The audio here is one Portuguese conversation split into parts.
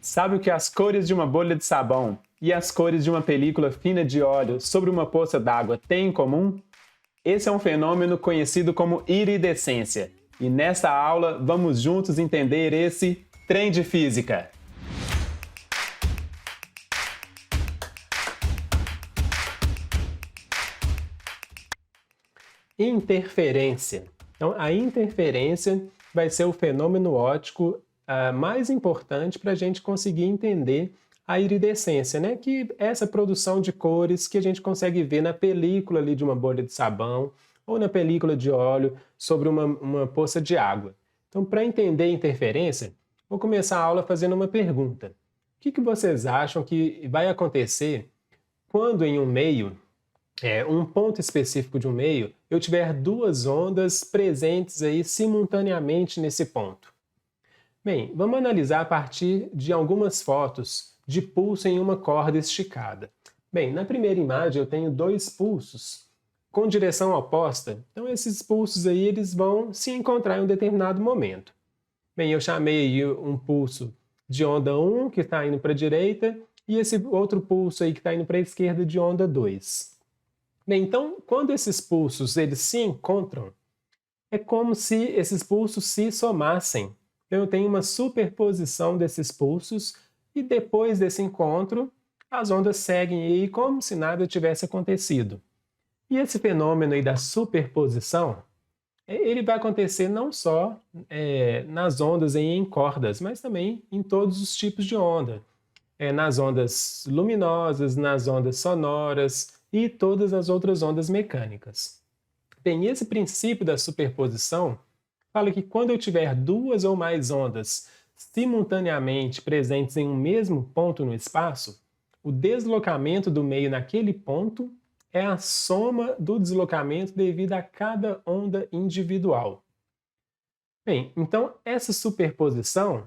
Sabe o que as cores de uma bolha de sabão e as cores de uma película fina de óleo sobre uma poça d'água têm em comum? Esse é um fenômeno conhecido como iridescência. E nesta aula vamos juntos entender esse trem de física. Interferência. Então, a interferência vai ser o fenômeno óptico mais importante para a gente conseguir entender a iridescência, né? Que é essa produção de cores que a gente consegue ver na película ali de uma bolha de sabão ou na película de óleo sobre uma poça de água. Então, para entender a interferência, vou começar a aula fazendo uma pergunta. O que vocês acham que vai acontecer quando em um meio, um ponto específico de um meio, eu tiver duas ondas presentes aí simultaneamente nesse ponto? Bem, vamos analisar a partir de algumas fotos de pulso em uma corda esticada. Bem, na primeira imagem eu tenho dois pulsos com direção oposta. Então esses pulsos aí eles vão se encontrar em um determinado momento. Bem, eu chamei aí um pulso de onda 1 que está indo para a direita e esse outro pulso aí que está indo para a esquerda de onda 2. Bem, então quando esses pulsos eles se encontram, é como se esses pulsos se somassem. Então, eu tenho uma superposição desses pulsos e depois desse encontro, as ondas seguem aí como se nada tivesse acontecido. E esse fenômeno aí da superposição, ele vai acontecer não só nas ondas aí em cordas, mas também em todos os tipos de onda. Nas ondas luminosas, nas ondas sonoras e todas as outras ondas mecânicas. Bem, esse princípio da superposição fala que quando eu tiver duas ou mais ondas simultaneamente presentes em um mesmo ponto no espaço, o deslocamento do meio naquele ponto é a soma do deslocamento devido a cada onda individual. Bem, então essa superposição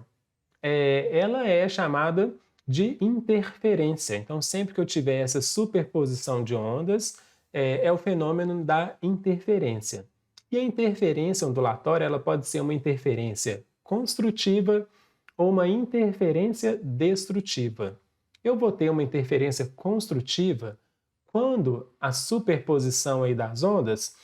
ela é chamada de interferência. Então sempre que eu tiver essa superposição de ondas, é o fenômeno da interferência. E a interferência ondulatória ela pode ser uma interferência construtiva ou uma interferência destrutiva. Eu vou ter uma interferência construtiva quando a superposição aí das ondas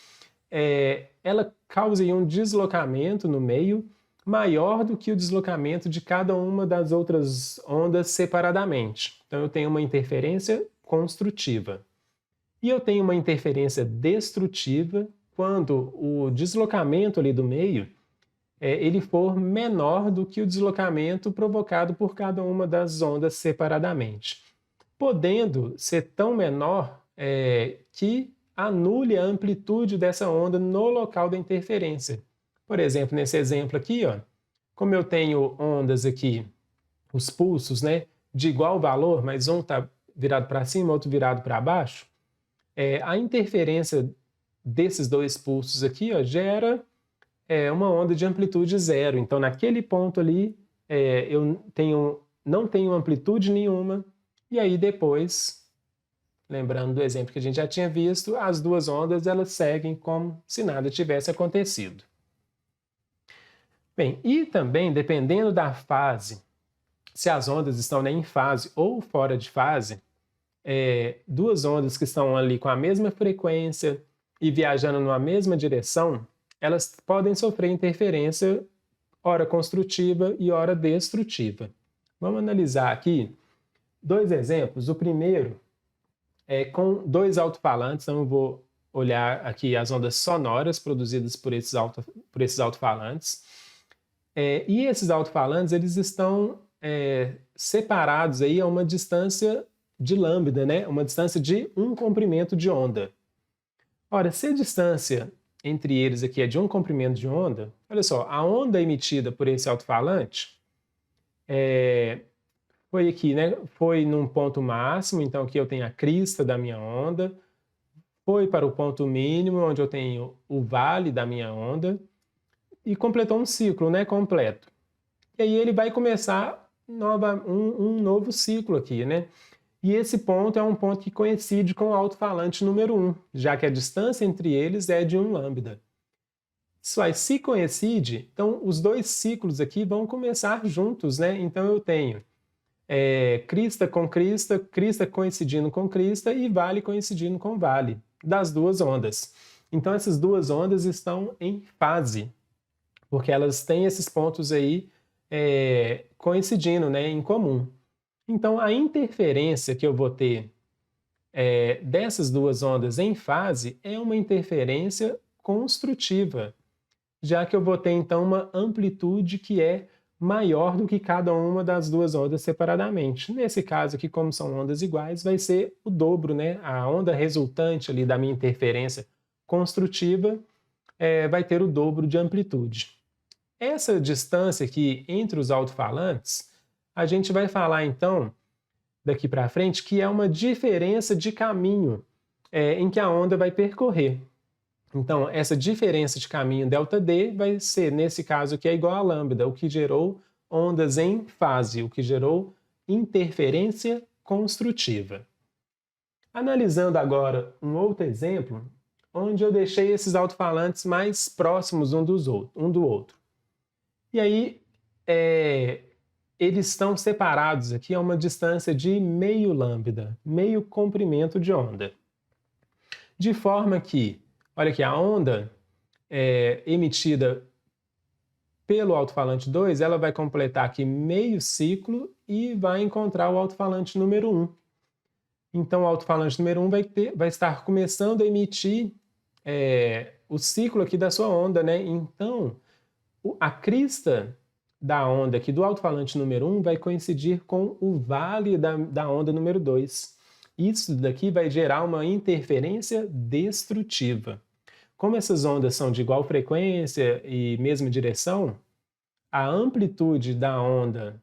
ela causa aí um deslocamento no meio maior do que o deslocamento de cada uma das outras ondas separadamente. Então eu tenho uma interferência construtiva. E eu tenho uma interferência destrutiva quando o deslocamento ali do meio ele for menor do que o deslocamento provocado por cada uma das ondas separadamente, podendo ser tão menor que anule a amplitude dessa onda no local da interferência. Por exemplo, nesse exemplo aqui, ó, como eu tenho ondas aqui, os pulsos, né, de igual valor, mas um está virado para cima, outro virado para baixo, a interferência desses dois pulsos aqui ó, gera uma onda de amplitude zero. Então, naquele ponto ali, eu não tenho amplitude nenhuma, e aí depois, lembrando do exemplo que a gente já tinha visto, as duas ondas elas seguem como se nada tivesse acontecido. Bem, e também, dependendo da fase, se as ondas estão em fase ou fora de fase, duas ondas que estão ali com a mesma frequência e viajando numa mesma direção, elas podem sofrer interferência, ora construtiva e ora destrutiva. Vamos analisar aqui dois exemplos. O primeiro é com dois alto-falantes, então eu vou olhar aqui as ondas sonoras produzidas por esses alto-falantes. E esses alto-falantes eles estão separados aí a uma distância de lambda, né? Uma distância de um comprimento de onda. Ora, se a distância entre eles aqui é de um comprimento de onda, olha só, a onda emitida por esse alto-falante foi aqui, né? Foi num ponto máximo, então aqui eu tenho a crista da minha onda, foi para o ponto mínimo, onde eu tenho o vale da minha onda, e completou um ciclo, né? Completo. E aí ele vai começar um novo ciclo aqui, né? E esse ponto é um ponto que coincide com o alto-falante número 1, já que a distância entre eles é de 1 lambda. Isso aí, se coincide, então os dois ciclos aqui vão começar juntos, né? Então eu tenho crista com crista, crista coincidindo com crista e vale coincidindo com vale, das duas ondas. Então, essas duas ondas estão em fase, porque elas têm esses pontos aí coincidindo, né, em comum. Então, a interferência que eu vou ter dessas duas ondas em fase é uma interferência construtiva, já que eu vou ter, então, uma amplitude que é maior do que cada uma das duas ondas separadamente. Nesse caso aqui, como são ondas iguais, vai ser o dobro, né? A onda resultante ali da minha interferência construtiva vai ter o dobro de amplitude. Essa distância aqui entre os alto-falantes, a gente vai falar então, daqui para frente, que é uma diferença de caminho em que a onda vai percorrer. Então, essa diferença de caminho ΔD vai ser, nesse caso aqui, é igual a lambda, o que gerou ondas em fase, o que gerou interferência construtiva. Analisando agora um outro exemplo, onde eu deixei esses alto-falantes mais próximos um do outro. E aí, eles estão separados aqui a uma distância de meio lambda, meio comprimento de onda. De forma que, olha aqui, a onda emitida pelo alto-falante 2, ela vai completar aqui meio ciclo e vai encontrar o alto-falante número 1. Então, o alto-falante número 1 vai estar começando a emitir o ciclo aqui da sua onda, né? Então, a crista da onda aqui do alto-falante número 1 vai coincidir com o vale da onda número 2. Isso daqui vai gerar uma interferência destrutiva. Como essas ondas são de igual frequência e mesma direção, a amplitude da onda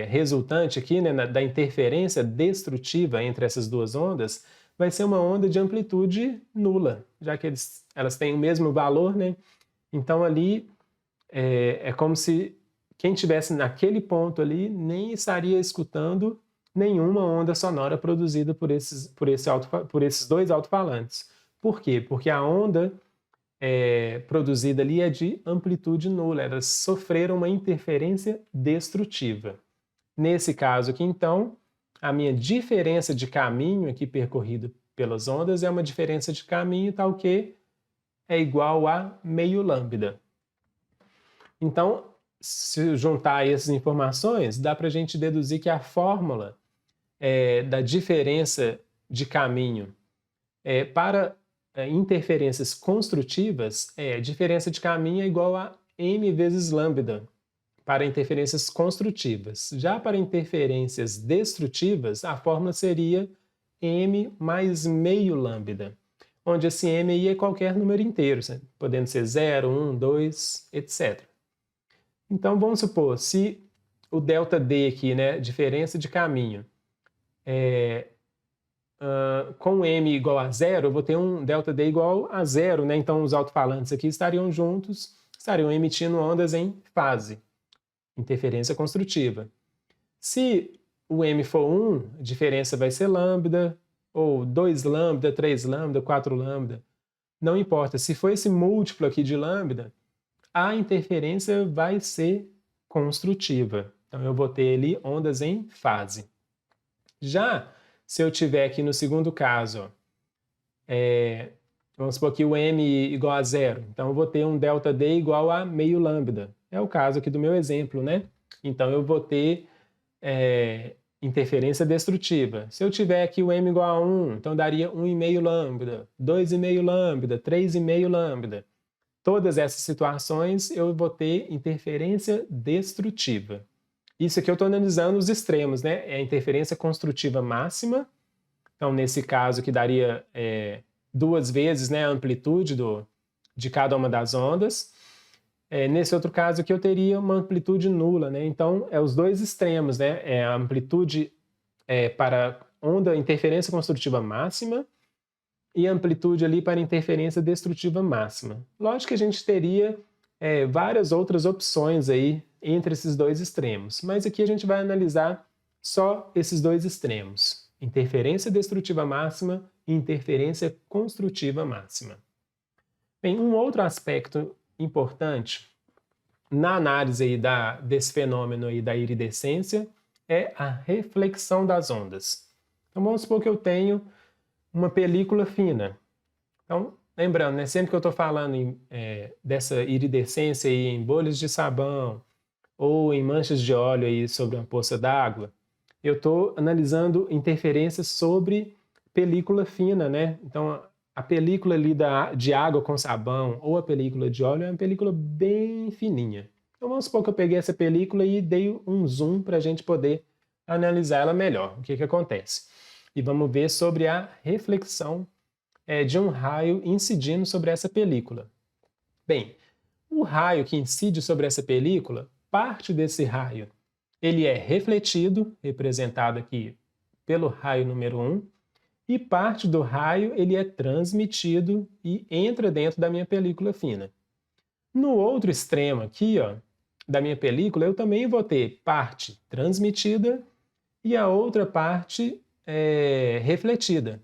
resultante aqui, né, da interferência destrutiva entre essas duas ondas, vai ser uma onda de amplitude nula, já que elas têm o mesmo valor, né? Então ali é como se quem estivesse naquele ponto ali nem estaria escutando nenhuma onda sonora produzida por esses dois alto-falantes. Por quê? Porque a onda produzida ali é de amplitude nula, elas sofreram uma interferência destrutiva. Nesse caso aqui, então, a minha diferença de caminho aqui percorrido pelas ondas é uma diferença de caminho tal que é igual a meio lambda. Então, se juntar essas informações, dá para a gente deduzir que a fórmula da diferença de caminho para interferências construtivas, a diferença de caminho é igual a m vezes lambda para interferências construtivas. Já para interferências destrutivas, a fórmula seria m mais meio lambda, onde esse m aí é qualquer número inteiro, podendo ser 0, 1, 2, etc. Então, vamos supor, se o ΔD aqui, né, diferença de caminho, com m igual a 0, eu vou ter um ΔD igual a 0, né? Então, os alto-falantes aqui estariam juntos, estariam emitindo ondas em fase, interferência construtiva. Se o m for 1, a diferença vai ser lambda, ou 2 lambda, 3 lambda, 4 lambda. Não importa, se for esse múltiplo aqui de lambda, a interferência vai ser construtiva. Então, eu vou ter ali ondas em fase. Já se eu tiver aqui no segundo caso, vamos supor que o m igual a 0, então eu vou ter um ΔD igual a meio lambda. É o caso aqui do meu exemplo, né? Então eu vou ter interferência destrutiva. Se eu tiver aqui o m igual a 1, então daria 1,5 lambda, 2,5 lambda, 3,5 lambda. Todas essas situações eu vou ter interferência destrutiva. Isso aqui eu estou analisando os extremos, né? É a interferência construtiva máxima. Então, nesse caso, que daria 2 vezes, né, a amplitude de cada uma das ondas. Nesse outro caso aqui, eu teria uma amplitude nula, né? Então, os dois extremos, né? É a amplitude para onda interferência construtiva máxima e amplitude ali para interferência destrutiva máxima. Lógico que a gente teria várias outras opções aí entre esses dois extremos, mas aqui a gente vai analisar só esses dois extremos, interferência destrutiva máxima e interferência construtiva máxima. Bem, um outro aspecto importante na análise aí desse fenômeno aí da iridescência é a reflexão das ondas. Então vamos supor que eu tenho uma película fina. Então, lembrando, né, sempre que eu estou falando dessa iridescência aí em bolhas de sabão ou em manchas de óleo aí sobre uma poça d'água, eu estou analisando interferências sobre película fina, né? Então, a película ali de água com sabão ou a película de óleo é uma película bem fininha. Então, vamos supor que eu peguei essa película e dei um zoom para a gente poder analisar ela melhor. O que que acontece? E vamos ver sobre a reflexão de um raio incidindo sobre essa película. Bem, o raio que incide sobre essa película, parte desse raio, ele é refletido, representado aqui pelo raio número 1, e parte do raio ele é transmitido e entra dentro da minha película fina. No outro extremo aqui, ó, da minha película, eu também vou ter parte transmitida e a outra parte refletida.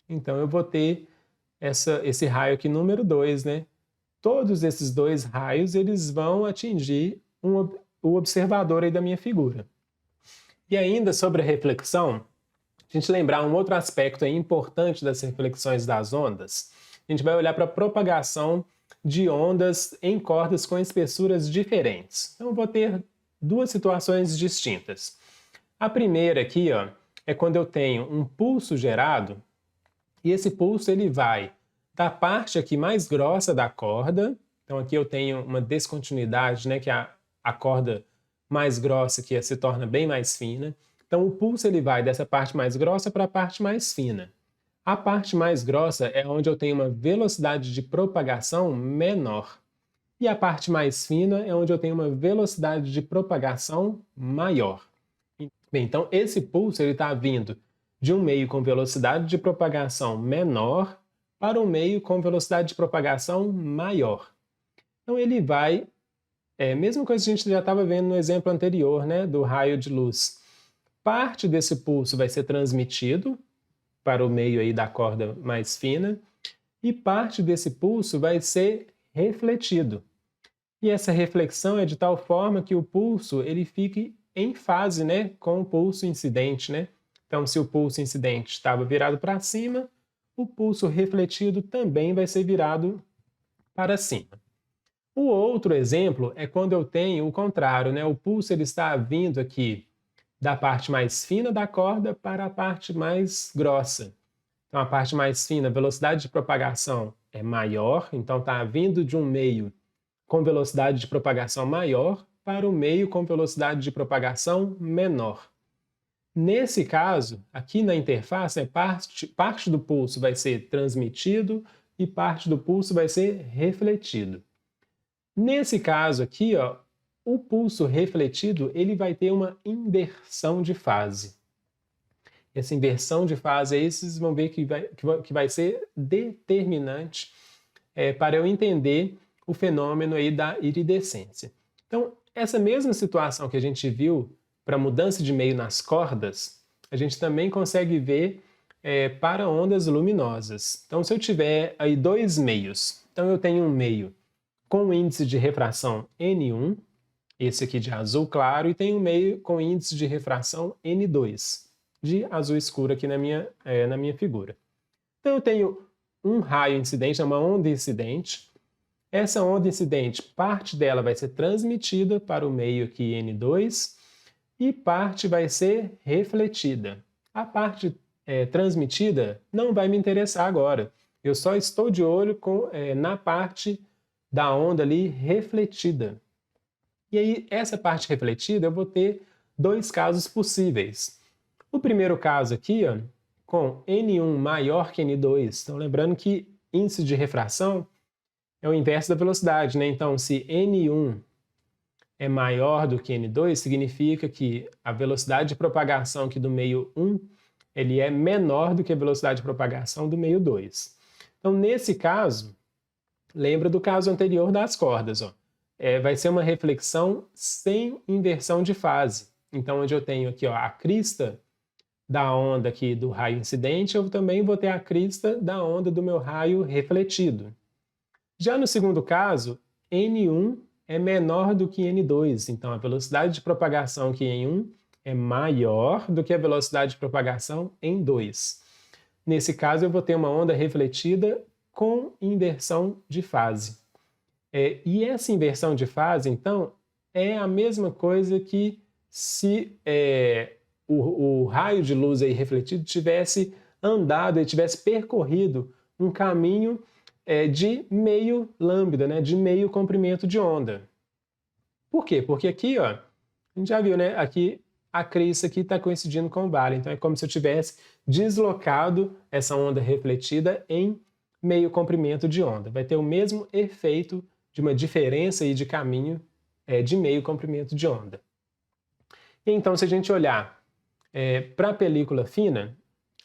Então eu vou ter esse raio aqui número 2, né? Todos esses dois raios eles vão atingir o observador aí da minha figura. E ainda sobre a reflexão, a gente lembrar um outro aspecto aí importante das reflexões das ondas, a gente vai olhar para a propagação de ondas em cordas com espessuras diferentes. Então eu vou ter duas situações distintas. A primeira aqui, ó, é quando eu tenho um pulso gerado e esse pulso ele vai da parte aqui mais grossa da corda. Então aqui eu tenho uma descontinuidade, né, que a corda mais grossa aqui se torna bem mais fina. Então o pulso ele vai dessa parte mais grossa para a parte mais fina. A parte mais grossa é onde eu tenho uma velocidade de propagação menor. E a parte mais fina é onde eu tenho uma velocidade de propagação maior. Bem, então esse pulso está vindo de um meio com velocidade de propagação menor para um meio com velocidade de propagação maior. Então ele vai, mesma coisa que a gente já estava vendo no exemplo anterior, né, do raio de luz. Parte desse pulso vai ser transmitido para o meio aí da corda mais fina e parte desse pulso vai ser refletido. E essa reflexão é de tal forma que o pulso ele fique em fase, né, com o pulso incidente, né? Então, se o pulso incidente estava virado para cima, o pulso refletido também vai ser virado para cima. O outro exemplo é quando eu tenho o contrário, né? O pulso ele está vindo aqui da parte mais fina da corda para a parte mais grossa. Então, a parte mais fina, a velocidade de propagação é maior, então está vindo de um meio com velocidade de propagação maior para o meio com velocidade de propagação menor. Nesse caso, aqui na interface, parte do pulso vai ser transmitido e parte do pulso vai ser refletido. Nesse caso aqui, ó, o pulso refletido ele vai ter uma inversão de fase. Essa inversão de fase aí, vocês vão ver que vai ser determinante para eu entender o fenômeno aí da iridescência. Então, essa mesma situação que a gente viu para mudança de meio nas cordas, a gente também consegue ver para ondas luminosas. Então, se eu tiver aí dois meios, então eu tenho um meio com índice de refração N1, esse aqui de azul claro, e tem um meio com índice de refração N2, de azul escuro aqui na minha figura. Então eu tenho um raio incidente, uma onda incidente. Essa onda incidente, parte dela vai ser transmitida para o meio aqui N2 e parte vai ser refletida. A parte transmitida não vai me interessar agora. Eu só estou de olho na parte da onda ali refletida. E aí, essa parte refletida, eu vou ter dois casos possíveis. O primeiro caso aqui, ó, com N1 maior que N2. Então, lembrando que índice de refração é o inverso da velocidade, né? Então, se N1 é maior do que N2, significa que a velocidade de propagação aqui do meio 1 ele é menor do que a velocidade de propagação do meio 2. Então, nesse caso, lembra do caso anterior das cordas, ó. Vai ser uma reflexão sem inversão de fase. Então, onde eu tenho aqui ó, a crista da onda aqui do raio incidente, eu também vou ter a crista da onda do meu raio refletido. Já no segundo caso, N1 é menor do que N2, então a velocidade de propagação aqui em 1 é maior do que a velocidade de propagação em 2. Nesse caso, eu vou ter uma onda refletida com inversão de fase. E essa inversão de fase, então, é a mesma coisa que se o raio de luz aí refletido tivesse andado e tivesse percorrido um caminho de meio lambda, né, de meio comprimento de onda. Por quê? Porque aqui, ó, a gente já viu, né, aqui a crista aqui está coincidindo com o vale, então é como se eu tivesse deslocado essa onda refletida em meio comprimento de onda. Vai ter o mesmo efeito de uma diferença aí de caminho de meio comprimento de onda. Então, se a gente olhar para a película fina,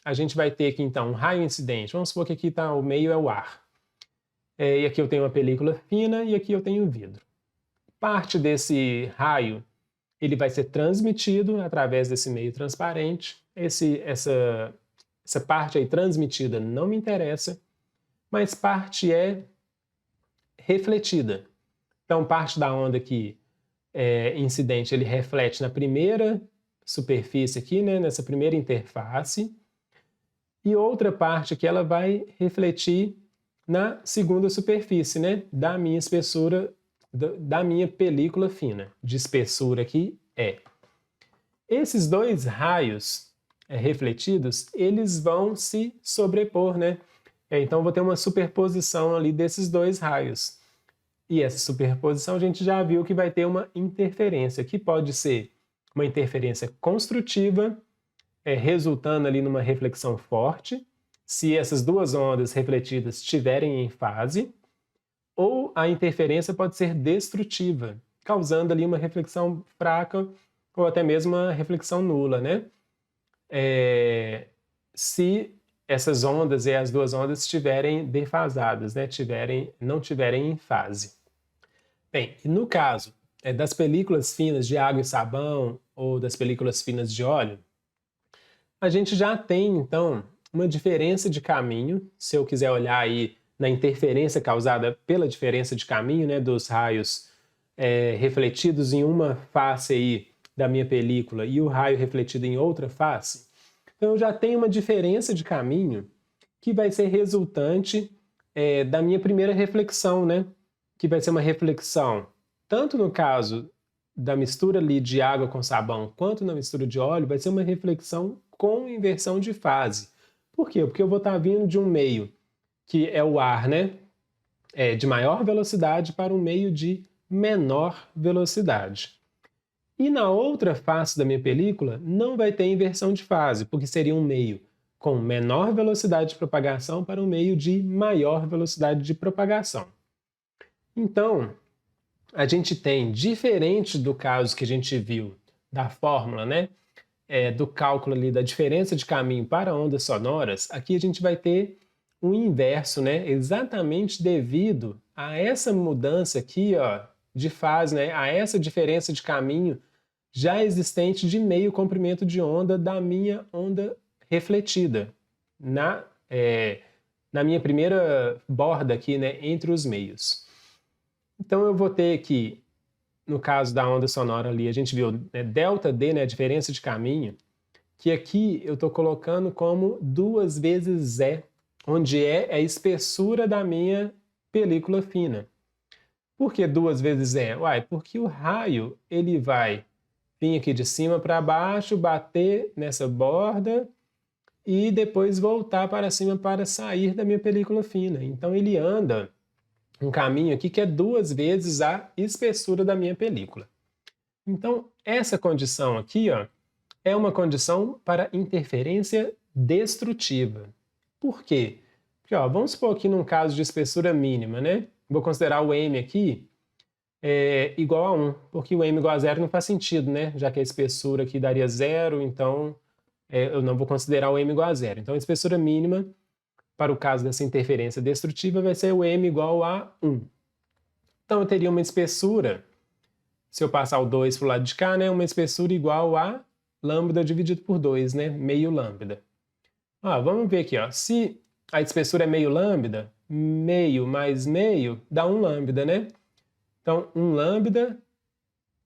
a gente vai ter aqui então um raio incidente. Vamos supor que aqui tá, o meio é o ar. E aqui eu tenho uma película fina e aqui eu tenho o vidro. Parte desse raio ele vai ser transmitido através desse meio transparente. Essa parte aí transmitida não me interessa, mas parte é refletida. Então, parte da onda aqui incidente, ele reflete na primeira superfície aqui, né, nessa primeira interface, e outra parte que ela vai refletir na segunda superfície, né, da minha espessura, da minha película fina, de espessura aqui Esses dois raios refletidos, eles vão se sobrepor, né? Então, vou ter uma superposição ali desses dois raios. E essa superposição a gente já viu que vai ter uma interferência, que pode ser uma interferência construtiva, resultando ali numa reflexão forte, se essas duas ondas refletidas estiverem em fase, ou a interferência pode ser destrutiva, causando ali uma reflexão fraca ou até mesmo uma reflexão nula, né? Se essas ondas e as duas ondas estiverem defasadas, né? Não estiverem em fase. Bem, no caso das películas finas de água e sabão ou das películas finas de óleo, a gente já tem, então, uma diferença de caminho. Se eu quiser olhar aí na interferência causada pela diferença de caminho, né, dos raios refletidos em uma face aí da minha película e o raio refletido em outra face, então eu já tenho uma diferença de caminho que vai ser resultante da minha primeira reflexão, né? Que vai ser uma reflexão, tanto no caso da mistura ali de água com sabão, quanto na mistura de óleo, vai ser uma reflexão com inversão de fase. Por quê? Porque eu vou estar vindo de um meio que é o ar, né? De maior velocidade para um meio de menor velocidade. E na outra face da minha película não vai ter inversão de fase, porque seria um meio com menor velocidade de propagação para um meio de maior velocidade de propagação. Então, a gente tem, diferente do caso que a gente viu da fórmula, né, do cálculo ali da diferença de caminho para ondas sonoras, aqui a gente vai ter um inverso, né, exatamente devido a essa mudança aqui, ó, de fase, né, a essa diferença de caminho já existente de meio comprimento de onda da minha onda refletida na minha primeira borda aqui, né, entre os meios. Então eu vou ter aqui, no caso da onda sonora ali, a gente viu ΔD, né, a diferença de caminho, que aqui eu estou colocando como 2 vezes E, onde E é a espessura da minha película fina. Por que 2 vezes E? Uai, porque o raio ele vai vir aqui de cima para baixo, bater nessa borda e depois voltar para cima para sair da minha película fina. Então ele anda um caminho aqui que é 2 vezes a espessura da minha película. Então essa condição aqui, ó, é uma condição para interferência destrutiva. Por quê? Porque, ó, vamos supor aqui num caso de espessura mínima, né? Vou considerar o M aqui igual a 1, porque o M igual a 0 não faz sentido, né? Já que a espessura aqui daria 0, então eu não vou considerar o M igual a 0. Então a espessura mínima, para o caso dessa interferência destrutiva, vai ser o M igual a 1. Então eu teria uma espessura, se eu passar o 2 para o lado de cá, né? Uma espessura igual a lambda dividido por 2, né? Meio lambda. Vamos ver aqui, ó. Se a espessura é meio lambda, meio mais meio dá 1 lambda, né? Então, 1 lambda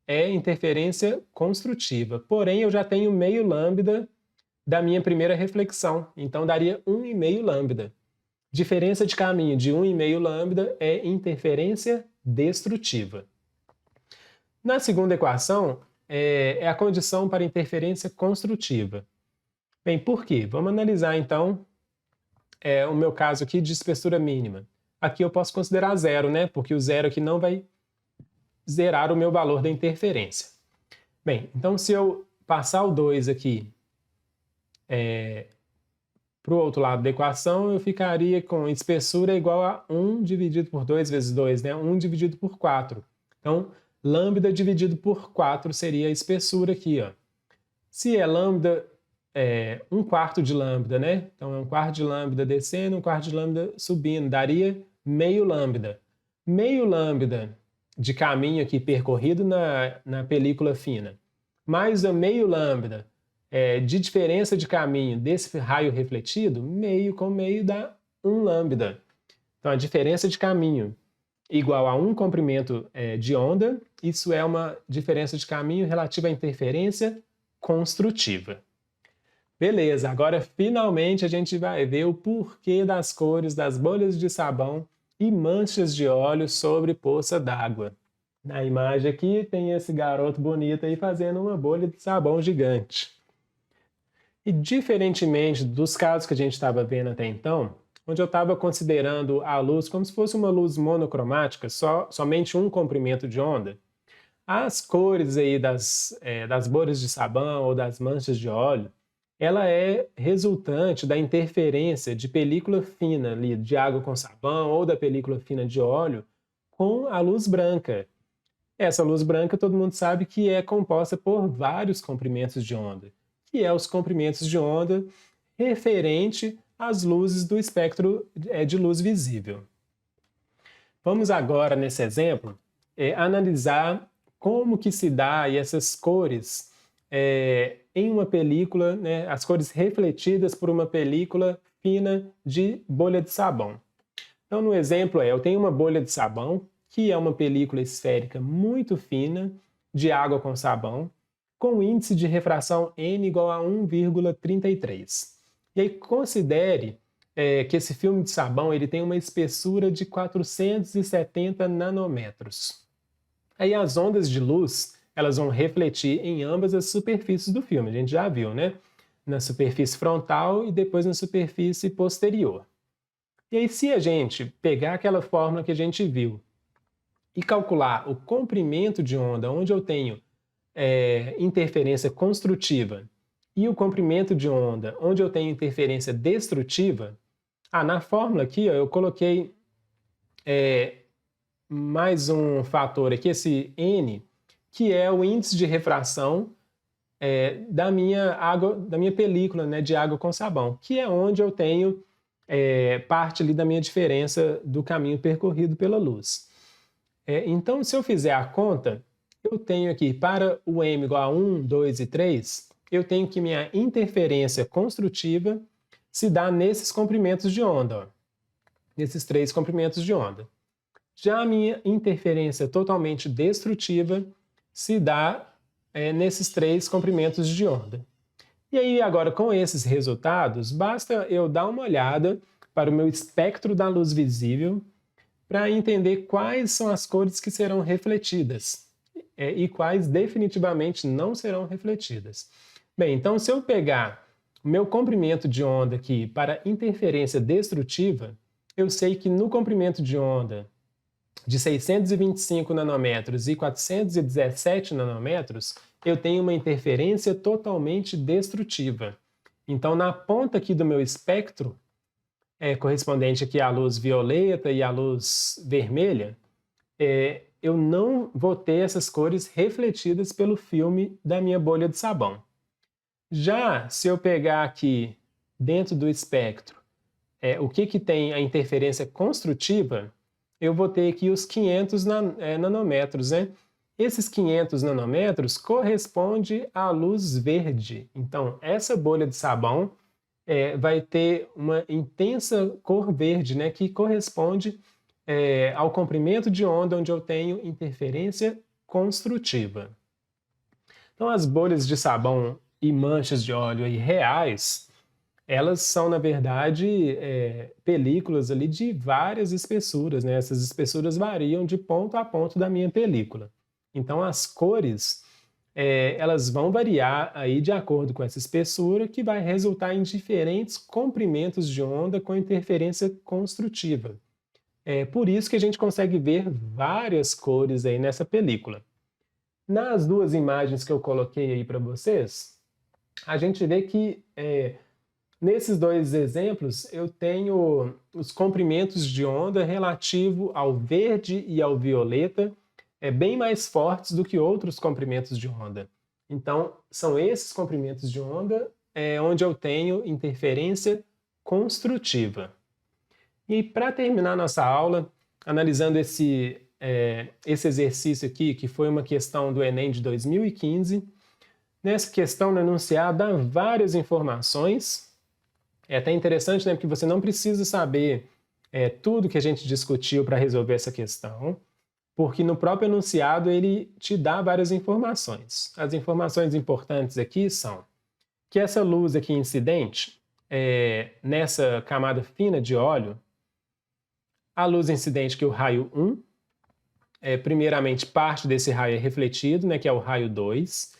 é interferência construtiva. Porém, eu já tenho meio lambda da minha primeira reflexão, então daria 1,5 lambda. Diferença de caminho de 1,5 lambda é interferência destrutiva. Na segunda equação, é a condição para interferência construtiva. Bem, por quê? Vamos analisar então o meu caso aqui de espessura mínima. Aqui eu posso considerar zero, né? Porque o zero aqui não vai zerar o meu valor da interferência. Bem, então se eu passar o 2 aqui para o outro lado da equação, eu ficaria com espessura igual a 1 dividido por 2 vezes 2, né? 1 dividido por 4. Então, lambda dividido por 4 seria a espessura aqui, ó. Se é lambda, 1/4 de lambda, né? Então, é 1/4 de lambda descendo, 1/4 de lambda subindo, daria meio lambda. Meio lambda de caminho aqui percorrido na película fina, mais o meio lambda de diferença de caminho desse raio refletido, meio com meio dá 1 lambda. Então, a diferença de caminho igual a 1 comprimento de onda, isso é uma diferença de caminho relativa à interferência construtiva. Beleza, agora finalmente a gente vai ver o porquê das cores das bolhas de sabão e manchas de óleo sobre poça d'água. Na imagem aqui tem esse garoto bonito aí fazendo uma bolha de sabão gigante. E diferentemente dos casos que a gente estava vendo até então, onde eu estava considerando a luz como se fosse uma luz monocromática, somente um comprimento de onda, as cores aí das bolhas de sabão ou das manchas de óleo, ela é resultante da interferência de película fina ali, de água com sabão ou da película fina de óleo com a luz branca. Essa luz branca todo mundo sabe que é composta por vários comprimentos de onda, que é os comprimentos de onda referente às luzes do espectro de luz visível. Vamos agora, nesse exemplo, analisar como que se dá essas cores em uma película, né, as cores refletidas por uma película fina de bolha de sabão. Então, no exemplo eu tenho uma bolha de sabão, que é uma película esférica muito fina, de água com sabão, com índice de refração N igual a 1,33. E aí considere que esse filme de sabão ele tem uma espessura de 470 nanômetros. Aí as ondas de luz elas vão refletir em ambas as superfícies do filme, a gente já viu, né? Na superfície frontal e depois na superfície posterior. E aí se a gente pegar aquela fórmula que a gente viu e calcular o comprimento de onda onde eu tenho interferência construtiva e o comprimento de onda onde eu tenho interferência destrutiva, na fórmula aqui ó, eu coloquei mais um fator aqui, esse N, que é o índice de refração da minha película, né, de água com sabão, que é onde eu tenho parte ali da minha diferença do caminho percorrido pela luz. Então, se eu fizer a conta, eu tenho aqui, para o M igual a 1, 2 e 3, eu tenho que minha interferência construtiva se dá nesses comprimentos de onda, ó, nesses 3 comprimentos de onda. Já a minha interferência totalmente destrutiva se dá nesses 3 comprimentos de onda. E aí, agora, com esses resultados, basta eu dar uma olhada para o meu espectro da luz visível para entender quais são as cores que serão refletidas e quais definitivamente não serão refletidas. Bem, então se eu pegar o meu comprimento de onda aqui para interferência destrutiva, eu sei que no comprimento de onda de 625 nanômetros e 417 nanômetros, eu tenho uma interferência totalmente destrutiva. Então, na ponta aqui do meu espectro, correspondente aqui à luz violeta e à luz vermelha, eu não vou ter essas cores refletidas pelo filme da minha bolha de sabão. Já se eu pegar aqui dentro do espectro o que tem a interferência construtiva, eu vou ter aqui os 500 nanômetros, né? Esses 500 nanômetros corresponde à luz verde. Então, essa bolha de sabão vai ter uma intensa cor verde, né? Que corresponde ao comprimento de onda onde eu tenho interferência construtiva. Então, as bolhas de sabão e manchas de óleo aí reais, elas são, na verdade, películas ali de várias espessuras, né? Essas espessuras variam de ponto a ponto da minha película. Então, as cores, elas vão variar aí de acordo com essa espessura, que vai resultar em diferentes comprimentos de onda com interferência construtiva. É por isso que a gente consegue ver várias cores aí nessa película. Nas duas imagens que eu coloquei aí para vocês, a gente vê que nesses dois exemplos eu tenho os comprimentos de onda relativo ao verde e ao violeta bem mais fortes do que outros comprimentos de onda. Então, são esses comprimentos de onda onde eu tenho interferência construtiva. E para terminar nossa aula, analisando esse exercício aqui, que foi uma questão do Enem de 2015, nessa questão no enunciado dá várias informações. É até interessante, né, porque você não precisa saber tudo que a gente discutiu para resolver essa questão, porque no próprio enunciado ele te dá várias informações. As informações importantes aqui são que essa luz aqui incidente, nessa camada fina de óleo, a luz incidente, que é o raio 1, primeiramente parte desse raio é refletido, né, que é o raio 2,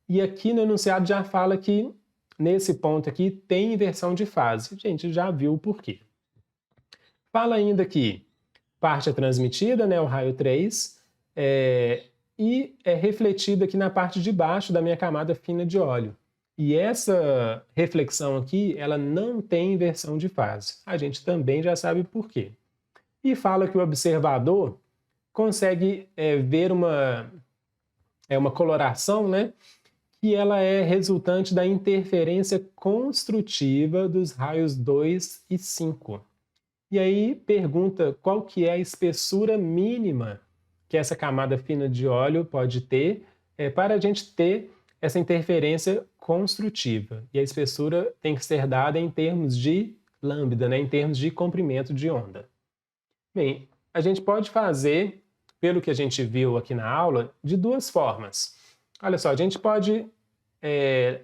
e aqui no enunciado já fala que nesse ponto aqui tem inversão de fase. A gente já viu o porquê. Fala ainda que parte é transmitida, né, o raio 3, e é refletida aqui na parte de baixo da minha camada fina de óleo. E essa reflexão aqui, ela não tem inversão de fase. A gente também já sabe por quê. E fala que o observador consegue ver uma coloração, né, que ela é resultante da interferência construtiva dos raios 2 e 5. E aí pergunta qual que é a espessura mínima que essa camada fina de óleo pode ter para a gente ter essa interferência construtiva. E a espessura tem que ser dada em termos de lambda, né, em termos de comprimento de onda. Bem, a gente pode fazer, pelo que a gente viu aqui na aula, de duas formas. Olha só, a gente pode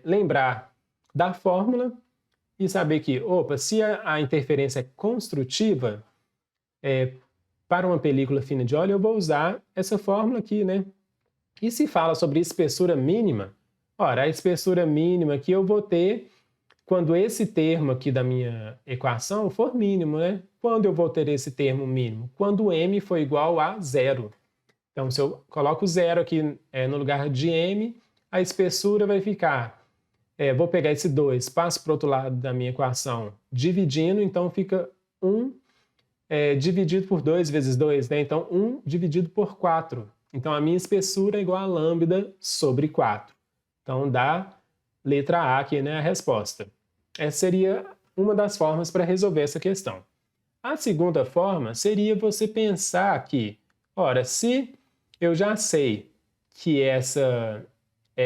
lembrar da fórmula e saber que, se a interferência é construtiva, para uma película fina de óleo, eu vou usar essa fórmula aqui, né? E se fala sobre espessura mínima, ora, a espessura mínima que eu vou ter quando esse termo aqui da minha equação for mínimo, né? Quando eu vou ter esse termo mínimo? Quando m for igual a zero. Então, se eu coloco zero aqui no lugar de m, a espessura vai ficar... vou pegar esse 2, passo para o outro lado da minha equação, dividindo, então fica 1 dividido por 2 vezes 2, né? Então, 1 dividido por 4. Então, a minha espessura é igual a lambda sobre 4. Então, dá letra A aqui, né, a resposta. Essa seria uma das formas para resolver essa questão. A segunda forma seria você pensar que, ora, se eu já sei que essa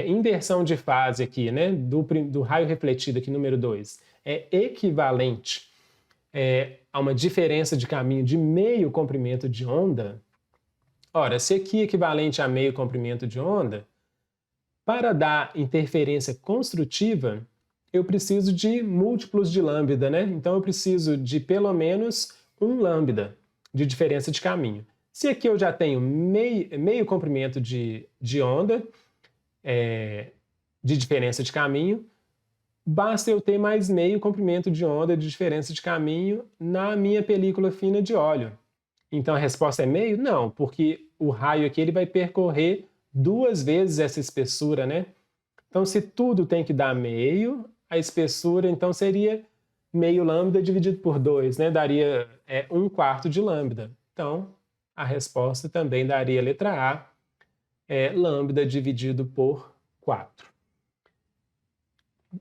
inversão de fase aqui, né, do raio refletido aqui, número 2, é equivalente a uma diferença de caminho de meio comprimento de onda, ora, se aqui é equivalente a meio comprimento de onda, para dar interferência construtiva, eu preciso de múltiplos de lambda, né? Então eu preciso de pelo menos 1 lambda de diferença de caminho. Se aqui eu já tenho meio comprimento de onda, de diferença de caminho, basta eu ter mais meio comprimento de onda de diferença de caminho na minha película fina de óleo. Então a resposta é meio? Não, porque o raio aqui ele vai percorrer 2 vezes essa espessura, né? Então se tudo tem que dar meio, a espessura então seria meio lambda dividido por 2, né? Daria 1/4 de lambda. Então a resposta também daria a letra A, lambda dividido por 4.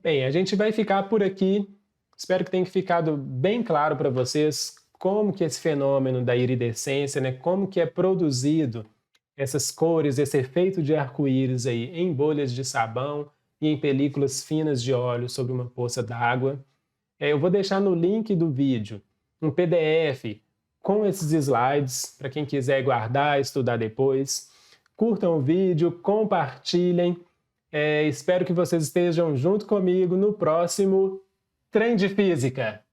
Bem, a gente vai ficar por aqui. Espero que tenha ficado bem claro para vocês como que esse fenômeno da iridescência, né, como que é produzido essas cores, esse efeito de arco-íris aí em bolhas de sabão e em películas finas de óleo sobre uma poça d'água. Eu vou deixar no link do vídeo um PDF com esses slides para quem quiser guardar e estudar depois, curtam o vídeo, compartilhem. Espero que vocês estejam junto comigo no próximo Trem de Física.